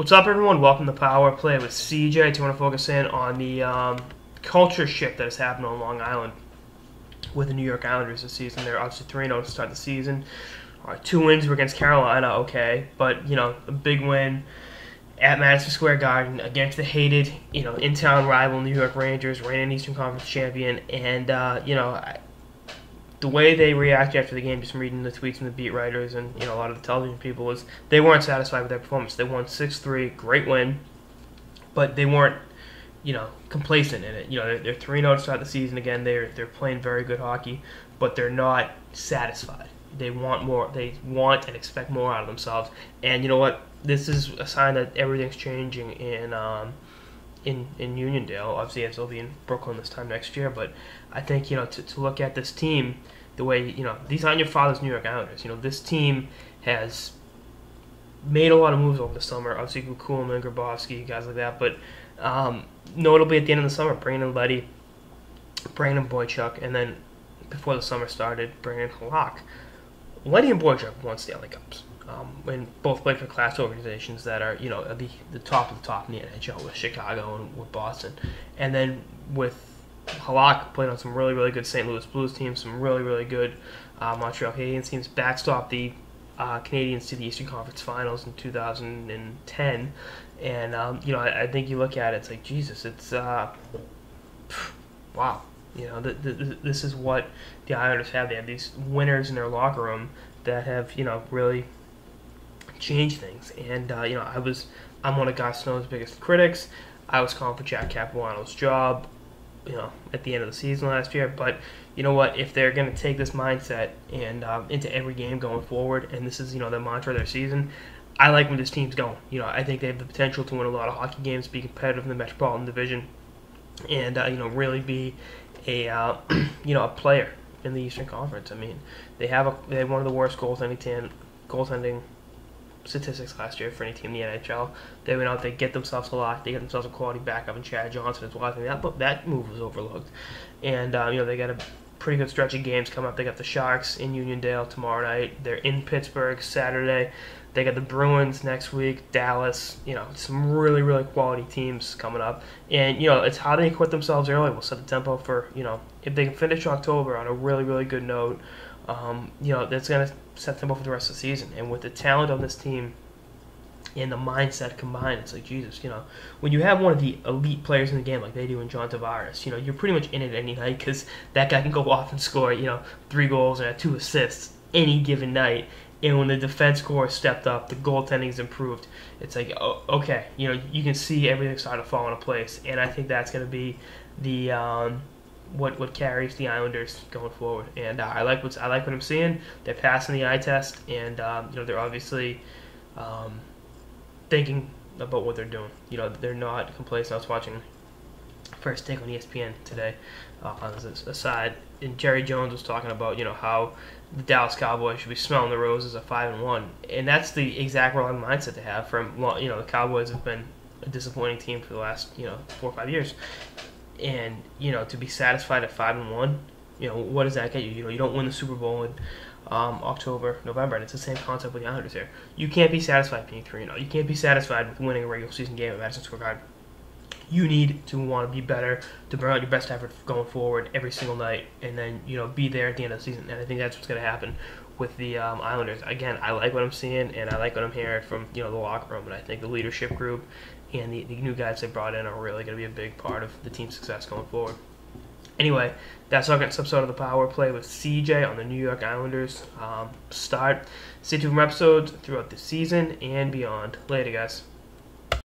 What's up, everyone? Welcome to Power Play with CJ. I want to focus in on the culture shift that has happened on Long Island with the New York Islanders this season. They're obviously 3-0 to start the season. 2 wins were against Carolina, okay, but a big win at Madison Square Garden against the hated, in-town rival New York Rangers, reigning Eastern Conference champion, and the way they reacted after the game, just reading the tweets from the beat writers and a lot of the television people, was they weren't satisfied with their performance. They won 6-3, great win, but they weren't complacent in it. They're 3-0 to start the season again. They're playing very good hockey, but they're not satisfied. They want more. They want and expect more out of themselves. And you know what? This is a sign that everything's changing in Uniondale. Obviously, as they'll be in Brooklyn this time next year. But I think to look at this team, the way these aren't your father's New York Islanders. This team has made a lot of moves over the summer. Obviously, Kuhlman, Grabowski, guys like that. But notably at the end of the summer, bringing in Leddy, bringing in Boychuk, and then before the summer started, bringing in Halak. Leddy and Boychuk won Stanley Cups. And both played for class organizations that are, at the top of the top in the NHL with Chicago and with Boston. And then with Halak, played on some really, really good St. Louis Blues teams, some really, really good Montreal Canadiens teams, backstopped the Canadiens to the Eastern Conference Finals in 2010. And, I think you look at it, it's like, Jesus, it's, wow. This is what the Islanders have. They have these winners in their locker room that have, really changed things. And I'm one of Guy Snow's biggest critics. I was calling for Jack Capuano's job, at the end of the season last year. But you know what? If they're going to take this mindset and into every game going forward, and this is the mantra of their season, I like where this team's going. I think they have the potential to win a lot of hockey games, be competitive in the Metropolitan Division, and really be a a player in the Eastern Conference. I mean, they had one of the worst goaltending statistics last year for any team in the NHL. They went out, they get themselves a lot, they get themselves a quality backup in Chad Johnson as well. I think that move was overlooked. And they got a pretty good stretch of games coming up. They got the Sharks in Uniondale tomorrow night. They're in Pittsburgh Saturday. They got the Bruins next week, Dallas, some really, really quality teams coming up. And, it's how they equip themselves early will set the tempo for, if they can finish October on a really, really good note, that's going to set the tempo for the rest of the season. And with the talent on this team and the mindset combined, it's like, Jesus, when you have one of the elite players in the game like they do in John Tavares, you're pretty much in it any night because that guy can go off and score, 3 goals and 2 assists any given night. And when the defense core stepped up, the goaltending's improved. It's like, oh, okay, you can see everything starting to fall into place, and I think that's going to be the what carries the Islanders going forward. And I like what I'm seeing. They're passing the eye test, and they're obviously thinking about what they're doing. They're not complacent. I was watching First Take on ESPN today on this aside, and Jerry Jones was talking about how the Dallas Cowboys should be smelling the roses at 5-1, and that's the exact wrong mindset to have. The Cowboys have been a disappointing team for the last 4 or 5 years, and to be satisfied at 5-1, what does that get you? You don't win the Super Bowl in October, November, and it's the same concept with the Islanders here. You can't be satisfied being 3-0. You can't be satisfied with winning a regular season game at Madison Square Garden. You need to want to be better, to bring out your best effort going forward every single night, and then be there at the end of the season. And I think that's what's going to happen with the Islanders. Again, I like what I'm seeing, and I like what I'm hearing from the locker room. And I think the leadership group and the new guys they brought in are really going to be a big part of the team's success going forward. Anyway, that's our next episode of the Power Play with CJ on the New York Islanders start. Stay tuned for episodes throughout the season and beyond. Later, guys.